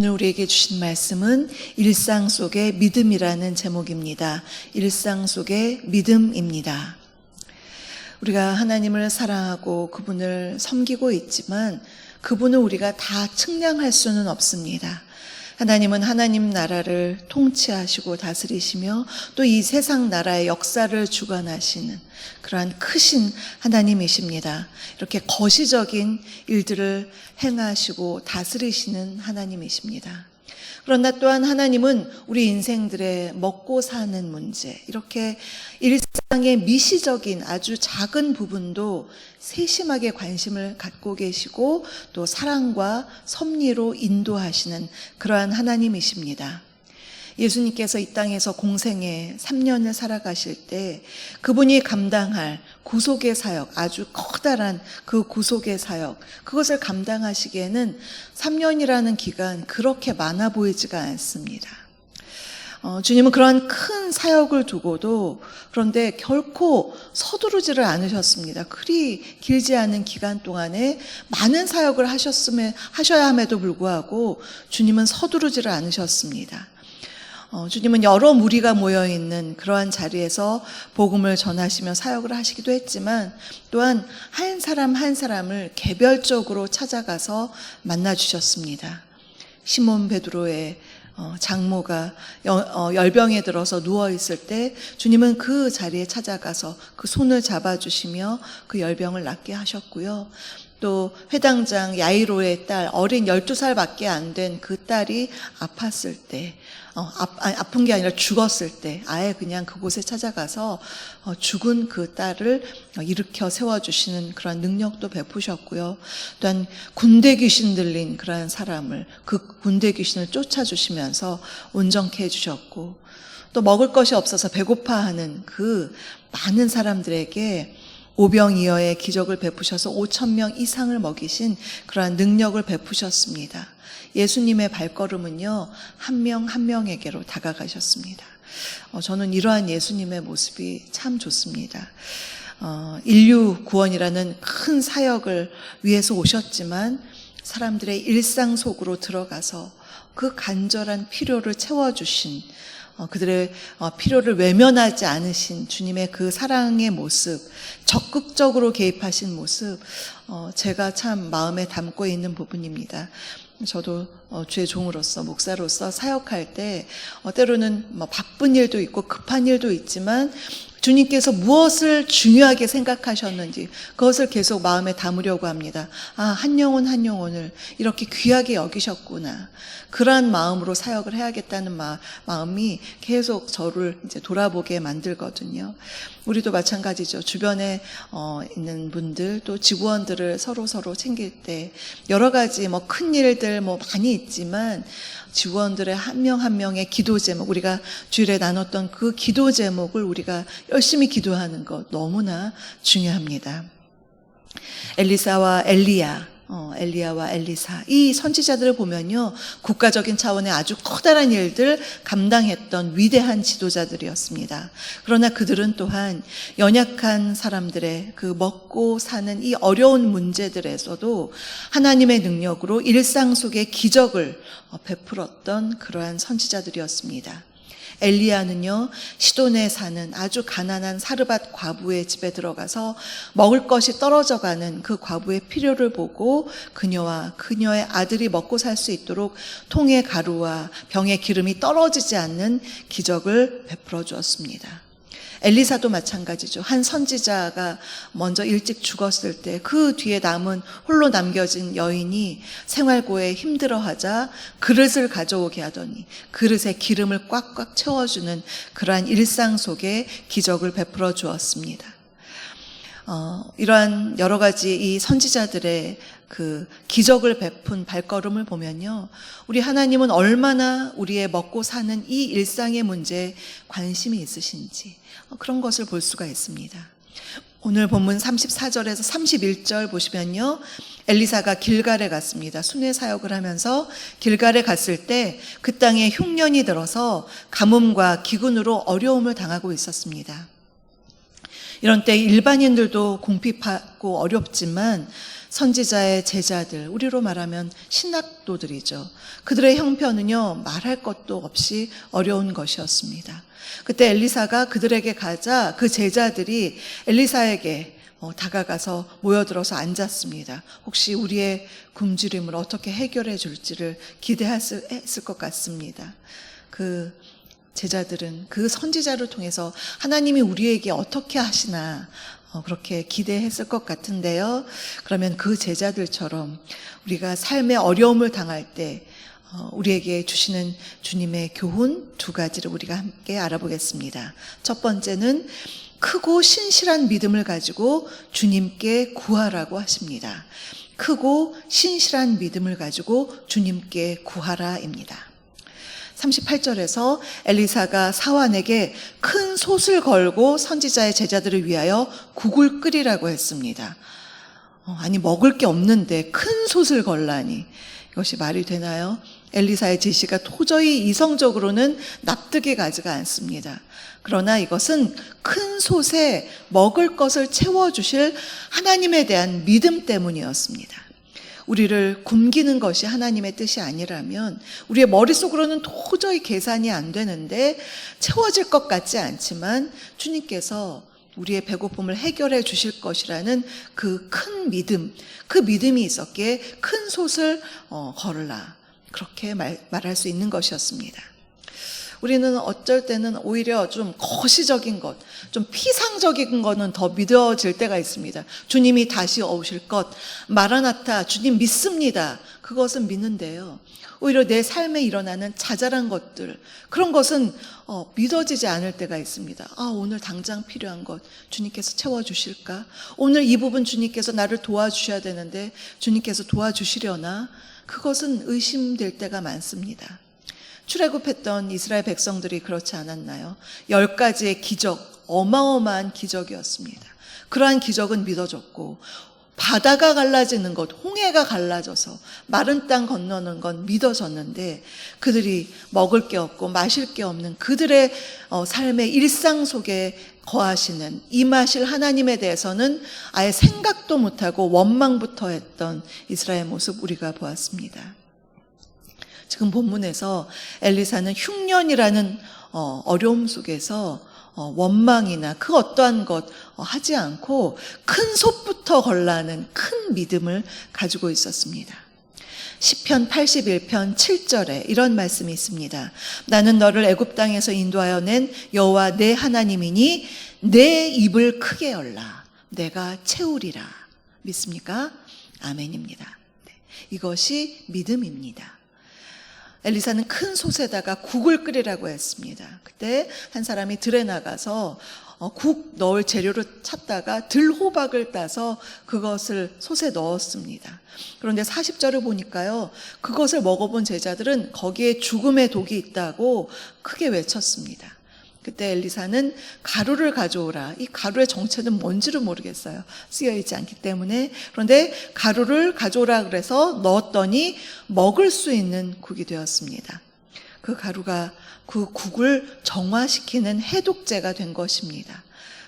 오늘 우리에게 주신 말씀은 일상 속의 믿음이라는 제목입니다. 일상 속의 믿음입니다. 우리가 하나님을 사랑하고 그분을 섬기고 있지만 그분을 우리가 다 측량할 수는 없습니다. 하나님은 하나님 나라를 통치하시고 다스리시며 또 이 세상 나라의 역사를 주관하시는 그러한 크신 하나님이십니다. 이렇게 거시적인 일들을 행하시고 다스리시는 하나님이십니다. 그러나 또한 하나님은 우리 인생들의 먹고 사는 문제, 이렇게 일상의 미시적인 아주 작은 부분도 세심하게 관심을 갖고 계시고 또 사랑과 섭리로 인도하시는 그러한 하나님이십니다. 예수님께서 이 땅에서 공생애 3년을 살아가실 때 그분이 감당할 구속의 사역, 아주 커다란 그 구속의 사역, 그것을 감당하시기에는 3년이라는 기간 그렇게 많아 보이지가 않습니다. 주님은 그러한 큰 사역을 두고도 그런데 결코 서두르지를 않으셨습니다. 그리 길지 않은 기간 동안에 많은 사역을 하셔야 함에도 불구하고 주님은 서두르지를 않으셨습니다. 주님은 여러 무리가 모여있는 그러한 자리에서 복음을 전하시며 사역을 하시기도 했지만 또한 한 사람 한 사람을 개별적으로 찾아가서 만나주셨습니다. 시몬 베드로의 장모가 열병에 들어서 누워있을 때 주님은 그 자리에 찾아가서 그 손을 잡아주시며 그 열병을 낫게 하셨고요. 또 회당장 야이로의 딸, 어린 12살밖에 안 된 그 딸이 아팠을 때, 아픈 게 아니라 죽었을 때 아예 그냥 그곳에 찾아가서 죽은 그 딸을 일으켜 세워주시는 그런 능력도 베푸셨고요. 또한 군대 귀신 들린 그런 사람을 그 군대 귀신을 쫓아주시면서 온전케 해주셨고, 또 먹을 것이 없어서 배고파하는 그 많은 사람들에게 오병이어의 기적을 베푸셔서 5,000명 이상을 먹이신 그러한 능력을 베푸셨습니다. 예수님의 발걸음은요, 한 명 한 명에게로 다가가셨습니다. 저는 이러한 예수님의 모습이 참 좋습니다. 인류 구원이라는 큰 사역을 위해서 오셨지만 사람들의 일상 속으로 들어가서 그 간절한 필요를 채워주신, 그들의 필요를 외면하지 않으신 주님의 그 사랑의 모습, 적극적으로 개입하신 모습, 제가 참 마음에 담고 있는 부분입니다. 저도 주의 종으로서, 목사로서 사역할 때 때로는 바쁜 일도 있고 급한 일도 있지만 주님께서 무엇을 중요하게 생각하셨는지 그것을 계속 마음에 담으려고 합니다. 한 영혼 한 영혼을 이렇게 귀하게 여기셨구나. 그러한 마음으로 사역을 해야겠다는 마음이 계속 저를 이제 돌아보게 만들거든요. 우리도 마찬가지죠. 주변에 있는 분들, 또 지구원들을 서로 챙길 때 여러 가지 큰 일들 많이 있지만 지구원들의 한 명 한 명의 기도 제목, 우리가 주일에 나눴던 그 기도 제목을 우리가 열심히 기도하는 것 너무나 중요합니다. 엘리사와 엘리야와 엘리사, 이 선지자들을 보면요, 국가적인 차원의 아주 커다란 일들 감당했던 위대한 지도자들이었습니다. 그러나 그들은 또한 연약한 사람들의 그 먹고 사는 이 어려운 문제들에서도 하나님의 능력으로 일상 속의 기적을 베풀었던 그러한 선지자들이었습니다. 엘리야는요, 시돈에 사는 아주 가난한 사르밧 과부의 집에 들어가서 먹을 것이 떨어져가는 그 과부의 필요를 보고 그녀와 그녀의 아들이 먹고 살 수 있도록 통의 가루와 병의 기름이 떨어지지 않는 기적을 베풀어 주었습니다. 엘리사도 마찬가지죠. 한 선지자가 먼저 일찍 죽었을 때 그 뒤에 홀로 남겨진 여인이 생활고에 힘들어하자 그릇을 가져오게 하더니 그릇에 기름을 꽉꽉 채워주는 그러한 일상 속에 기적을 베풀어 주었습니다. 이러한 여러 가지 이 선지자들의 그 기적을 베푼 발걸음을 보면요, 우리 하나님은 얼마나 우리의 먹고 사는 이 일상의 문제에 관심이 있으신지 그런 것을 볼 수가 있습니다. 오늘 본문 34절에서 31절 보시면요, 엘리사가 길갈에 갔습니다. 순회 사역을 하면서 길갈에 갔을 때 그 땅에 흉년이 들어서 가뭄과 기근으로 어려움을 당하고 있었습니다. 이런 때 일반인들도 궁핍하고 어렵지만 선지자의 제자들, 우리로 말하면 신학도들이죠. 그들의 형편은요, 말할 것도 없이 어려운 것이었습니다. 그때 엘리사가 그들에게 가자 그 제자들이 엘리사에게 다가가서 모여들어서 앉았습니다. 혹시 우리의 굶주림을 어떻게 해결해 줄지를 기대했을 것 같습니다. 그 제자들은 그 선지자를 통해서 하나님이 우리에게 어떻게 하시나 그렇게 기대했을 것 같은데요. 그러면 그 제자들처럼 우리가 삶의 어려움을 당할 때 우리에게 주시는 주님의 교훈 두 가지를 우리가 함께 알아보겠습니다. 첫 번째는 크고 신실한 믿음을 가지고 주님께 구하라고 하십니다. 크고 신실한 믿음을 가지고 주님께 구하라입니다. 38절에서 엘리사가 사환에게 큰 솥을 걸고 선지자의 제자들을 위하여 국을 끓이라고 했습니다. 아니 먹을 게 없는데 큰 솥을 걸라니 이것이 말이 되나요? 엘리사의 제시가 도저히 이성적으로는 납득이 가지가 않습니다. 그러나 이것은 큰 솥에 먹을 것을 채워주실 하나님에 대한 믿음 때문이었습니다. 우리를 굶기는 것이 하나님의 뜻이 아니라면 우리의 머릿속으로는 도저히 계산이 안 되는데 채워질 것 같지 않지만 주님께서 우리의 배고픔을 해결해 주실 것이라는 그 큰 믿음, 그 믿음이 있었기에 큰 솥을 걸으라 그렇게 말할 수 있는 것이었습니다. 우리는 어쩔 때는 오히려 좀 거시적인 것, 좀 피상적인 거는 더 믿어질 때가 있습니다. 주님이 다시 오실 것, 마라나타, 주님 믿습니다. 그것은 믿는데요. 오히려 내 삶에 일어나는 자잘한 것들, 그런 것은 믿어지지 않을 때가 있습니다. 오늘 당장 필요한 것 주님께서 채워주실까? 오늘 이 부분 주님께서 나를 도와주셔야 되는데 주님께서 도와주시려나? 그것은 의심될 때가 많습니다. 출애굽했던 이스라엘 백성들이 그렇지 않았나요? 10가지의 기적, 어마어마한 기적이었습니다. 그러한 기적은 믿어졌고 바다가 갈라지는 것, 홍해가 갈라져서 마른 땅 건너는 건 믿어졌는데 그들이 먹을 게 없고 마실 게 없는 그들의 삶의 일상 속에 거하시는 임하실 하나님에 대해서는 아예 생각도 못하고 원망부터 했던 이스라엘 모습 우리가 보았습니다. 지금 본문에서 엘리사는 흉년이라는 어려움 속에서 원망이나 그 어떠한 것 하지 않고 큰 솥부터 걸라는 큰 믿음을 가지고 있었습니다. 시편 81편 7절에 이런 말씀이 있습니다. 나는 너를 애굽 땅에서 인도하여 낸 여호와 내 하나님이니 내 입을 크게 열라 내가 채우리라. 믿습니까? 아멘입니다. 이것이 믿음입니다. 엘리사는 큰 솥에다가 국을 끓이라고 했습니다. 그때 한 사람이 들에 나가서 국 넣을 재료를 찾다가 들호박을 따서 그것을 솥에 넣었습니다. 그런데 40절을 보니까요, 그것을 먹어본 제자들은 거기에 죽음의 독이 있다고 크게 외쳤습니다. 그때 엘리사는 가루를 가져오라. 이 가루의 정체는 뭔지를 모르겠어요. 쓰여있지 않기 때문에. 그런데 가루를 가져오라 그래서 넣었더니 먹을 수 있는 국이 되었습니다. 그 가루가 그 국을 정화시키는 해독제가 된 것입니다.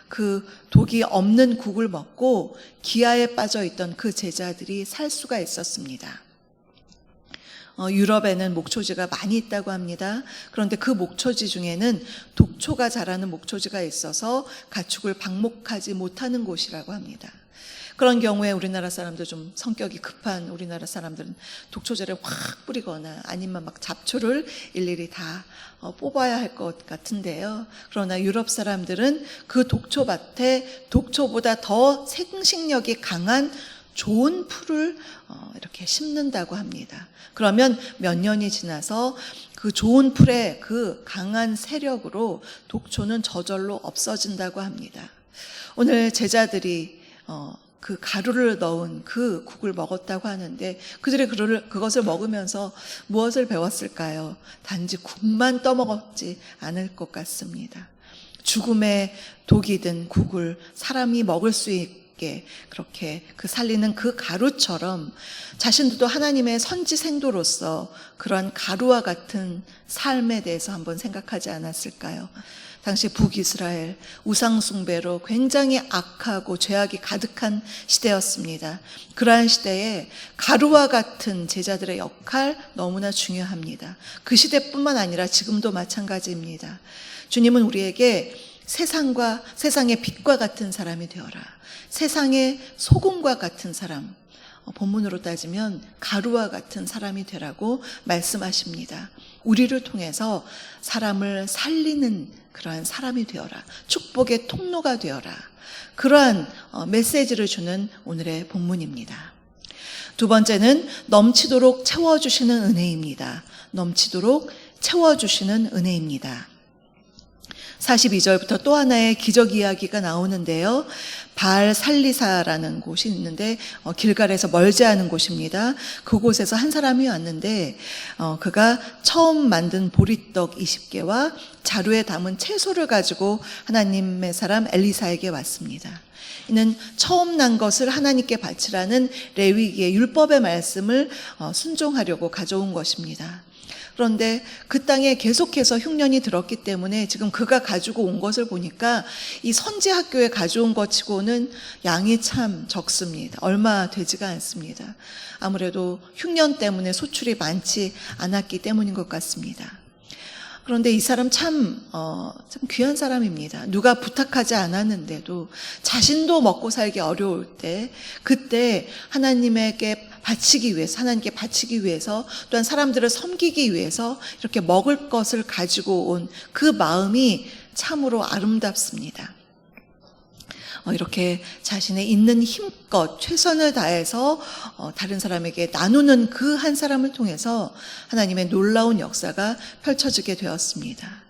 그 독이 없는 국을 먹고 기아에 빠져있던 그 제자들이 살 수가 있었습니다. 유럽에는 목초지가 많이 있다고 합니다. 그런데 그 목초지 중에는 독초가 자라는 목초지가 있어서 가축을 방목하지 못하는 곳이라고 합니다. 그런 경우에 우리나라 사람들 좀 성격이 급한 우리나라 사람들은 독초제를 확 뿌리거나 아니면 막 잡초를 일일이 다 뽑아야 할 것 같은데요. 그러나 유럽 사람들은 그 독초밭에 독초보다 더 생식력이 강한 좋은 풀을 이렇게 심는다고 합니다. 그러면 몇 년이 지나서 그 좋은 풀의 그 강한 세력으로 독초는 저절로 없어진다고 합니다. 오늘 제자들이 그 가루를 넣은 그 국을 먹었다고 하는데 그들이 그것을 먹으면서 무엇을 배웠을까요? 단지 국만 떠먹었지 않을 것 같습니다. 죽음의 독이 든 국을 사람이 먹을 수 있게 그렇게 그 살리는 그 가루처럼 자신들도 하나님의 선지생도로서 그러한 가루와 같은 삶에 대해서 한번 생각하지 않았을까요? 당시 북이스라엘 우상숭배로 굉장히 악하고 죄악이 가득한 시대였습니다. 그러한 시대에 가루와 같은 제자들의 역할 너무나 중요합니다. 그 시대뿐만 아니라 지금도 마찬가지입니다. 주님은 우리에게 세상의 빛과 같은 사람이 되어라. 세상의 소금과 같은 사람, 본문으로 따지면 가루와 같은 사람이 되라고 말씀하십니다. 우리를 통해서 사람을 살리는 그러한 사람이 되어라. 축복의 통로가 되어라. 그러한 메시지를 주는 오늘의 본문입니다. 두 번째는 넘치도록 채워주시는 은혜입니다. 넘치도록 채워주시는 은혜입니다. 42절부터 또 하나의 기적 이야기가 나오는데요. 바알 살리사라는 곳이 있는데 길갈에서 멀지 않은 곳입니다. 그곳에서 한 사람이 왔는데 그가 처음 만든 보리떡 20개와 자루에 담은 채소를 가지고 하나님의 사람 엘리사에게 왔습니다. 이는 처음 난 것을 하나님께 바치라는 레위기의 율법의 말씀을 순종하려고 가져온 것입니다. 그런데 그 땅에 계속해서 흉년이 들었기 때문에 지금 그가 가지고 온 것을 보니까 이 선지 학교에 가져온 것 치고는 양이 참 적습니다. 얼마 되지가 않습니다. 아무래도 흉년 때문에 소출이 많지 않았기 때문인 것 같습니다. 그런데 이 사람 참 귀한 사람입니다. 누가 부탁하지 않았는데도 자신도 먹고 살기 어려울 때 그때 하나님께 바치기 위해서 또한 사람들을 섬기기 위해서 이렇게 먹을 것을 가지고 온 그 마음이 참으로 아름답습니다. 이렇게 자신의 있는 힘껏 최선을 다해서 다른 사람에게 나누는 그 한 사람을 통해서 하나님의 놀라운 역사가 펼쳐지게 되었습니다.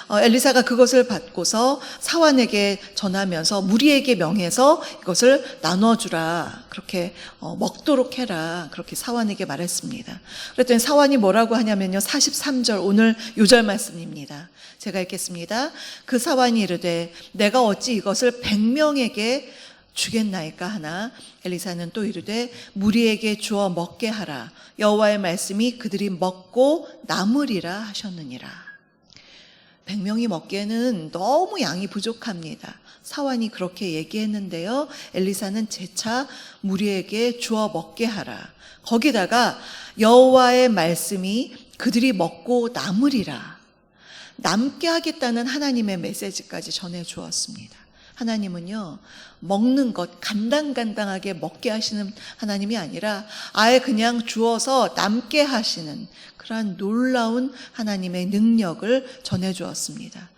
엘리사가 그것을 받고서 사환에게 전하면서 무리에게 명해서 이것을 나눠주라, 그렇게 먹도록 해라, 그렇게 사환에게 말했습니다. 그랬더니 사환이 뭐라고 하냐면요, 43절 오늘 요절 말씀입니다. 제가 읽겠습니다. 그 사환이 이르되 내가 어찌 이것을 100명에게 주겠나이까 하나 엘리사는 또 이르되 무리에게 주어 먹게 하라. 여호와의 말씀이 그들이 먹고 남으리라 하셨느니라. 100명이 먹기에는 너무 양이 부족합니다. 사환이 그렇게 얘기했는데요. 엘리사는 재차 무리에게 주어 먹게 하라. 거기다가 여호와의 말씀이 그들이 먹고 남으리라. 남게 하겠다는 하나님의 메시지까지 전해 주었습니다. 하나님은요, 먹는 것 간당간당하게 먹게 하시는 하나님이 아니라 아예 그냥 주어서 남게 하시는 그러한 놀라운 하나님의 능력을 전해 주었습니다.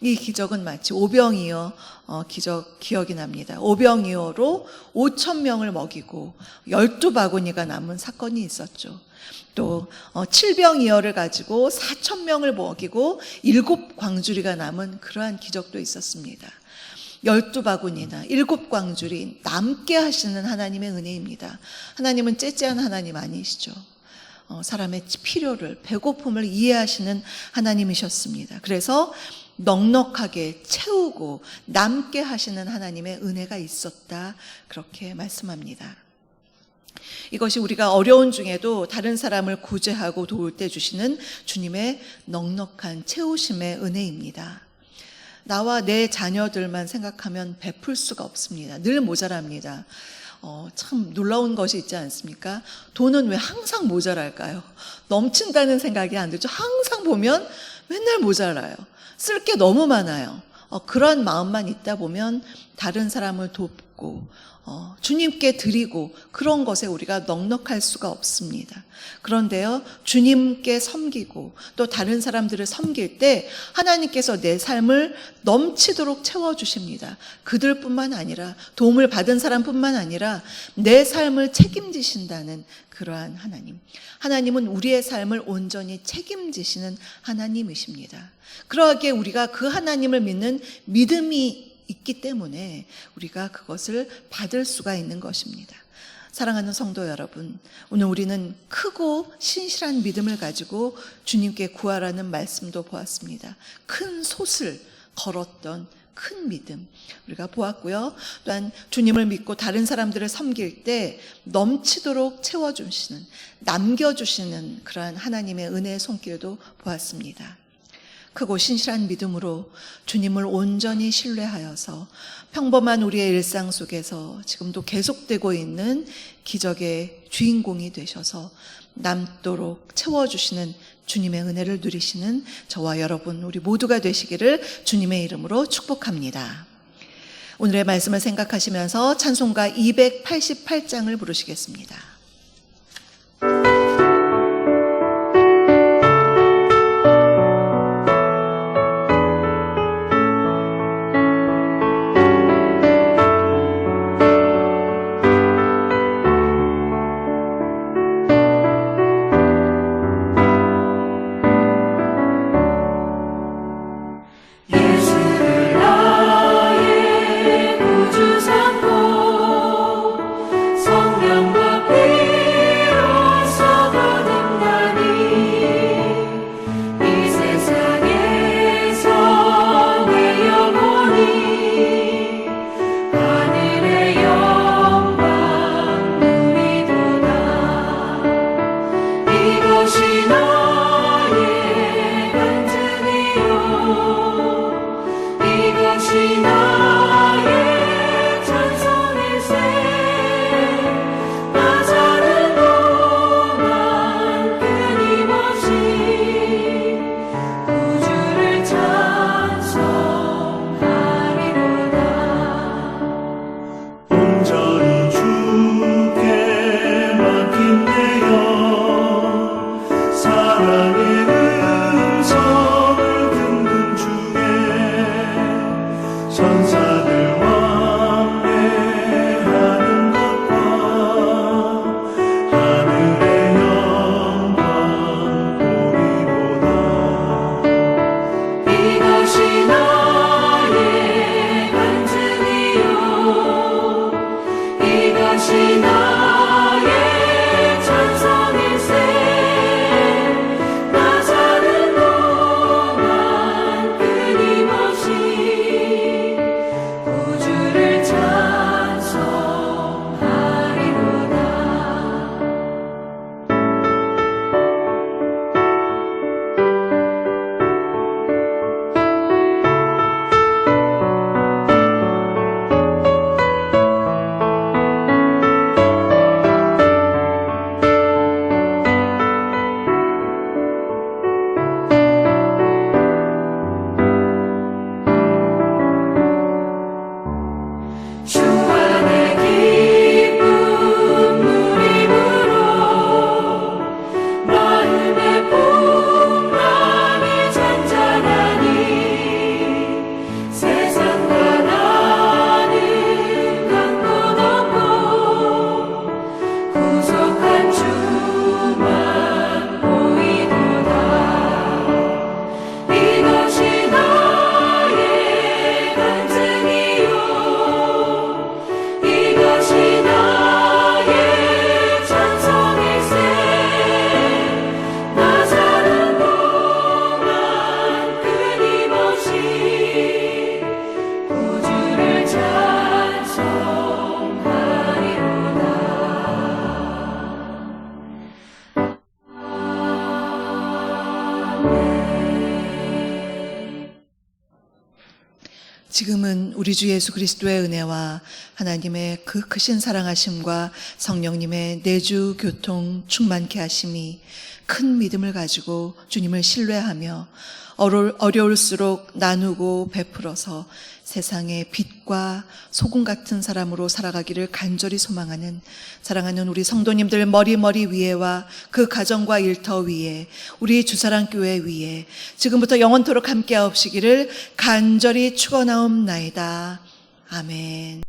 이 기적은 마치 오병이어 기적 기억이 납니다. 오병이어로 5,000명을 먹이고 12바구니가 남은 사건이 있었죠. 또 7병이어를 가지고 4,000명을 먹이고 7광주리가 남은 그러한 기적도 있었습니다. 12바구니나 7광주리 남게 하시는 하나님의 은혜입니다. 하나님은 째째한 하나님 아니시죠. 사람의 필요를, 배고픔을 이해하시는 하나님이셨습니다. 그래서 넉넉하게 채우고 남게 하시는 하나님의 은혜가 있었다, 그렇게 말씀합니다. 이것이 우리가 어려운 중에도 다른 사람을 구제하고 도울 때 주시는 주님의 넉넉한 채우심의 은혜입니다. 나와 내 자녀들만 생각하면 베풀 수가 없습니다. 늘 모자랍니다. 참 놀라운 것이 있지 않습니까? 돈은 왜 항상 모자랄까요? 넘친다는 생각이 안 들죠. 항상 보면 맨날 모자라요. 쓸 게 너무 많아요. 그런 마음만 있다 보면 다른 사람을 돕고 주님께 드리고 그런 것에 우리가 넉넉할 수가 없습니다. 그런데요, 주님께 섬기고 또 다른 사람들을 섬길 때 하나님께서 내 삶을 넘치도록 채워주십니다. 그들뿐만 아니라, 도움을 받은 사람뿐만 아니라 내 삶을 책임지신다는 그러한 하나님. 하나님은 우리의 삶을 온전히 책임지시는 하나님이십니다. 그러하기에 우리가 그 하나님을 믿는 믿음이 있기 때문에 우리가 그것을 받을 수가 있는 것입니다. 사랑하는 성도 여러분, 오늘 우리는 크고 신실한 믿음을 가지고 주님께 구하라는 말씀도 보았습니다. 큰 솥을 걸었던 큰 믿음 우리가 보았고요. 또한 주님을 믿고 다른 사람들을 섬길 때 넘치도록 채워주시는, 남겨주시는 그러한 하나님의 은혜의 손길도 보았습니다. 크고 신실한 믿음으로 주님을 온전히 신뢰하여서 평범한 우리의 일상 속에서 지금도 계속되고 있는 기적의 주인공이 되셔서 남도록 채워주시는 주님의 은혜를 누리시는 저와 여러분 우리 모두가 되시기를 주님의 이름으로 축복합니다. 오늘의 말씀을 생각하시면서 찬송가 288장을 부르시겠습니다. 지금은 우리 주 예수 그리스도의 은혜와 하나님의 그 크신 사랑하심과 성령님의 내주 교통 충만케 하심이 큰 믿음을 가지고 주님을 신뢰하며 어려울수록 나누고 베풀어서 세상의 빛과 소금 같은 사람으로 살아가기를 간절히 소망하는 사랑하는 우리 성도님들 머리 위에와 그 가정과 일터 위에 우리 주사랑교회 위에 지금부터 영원토록 함께하옵시기를 간절히 축원하옵나이다. 아멘.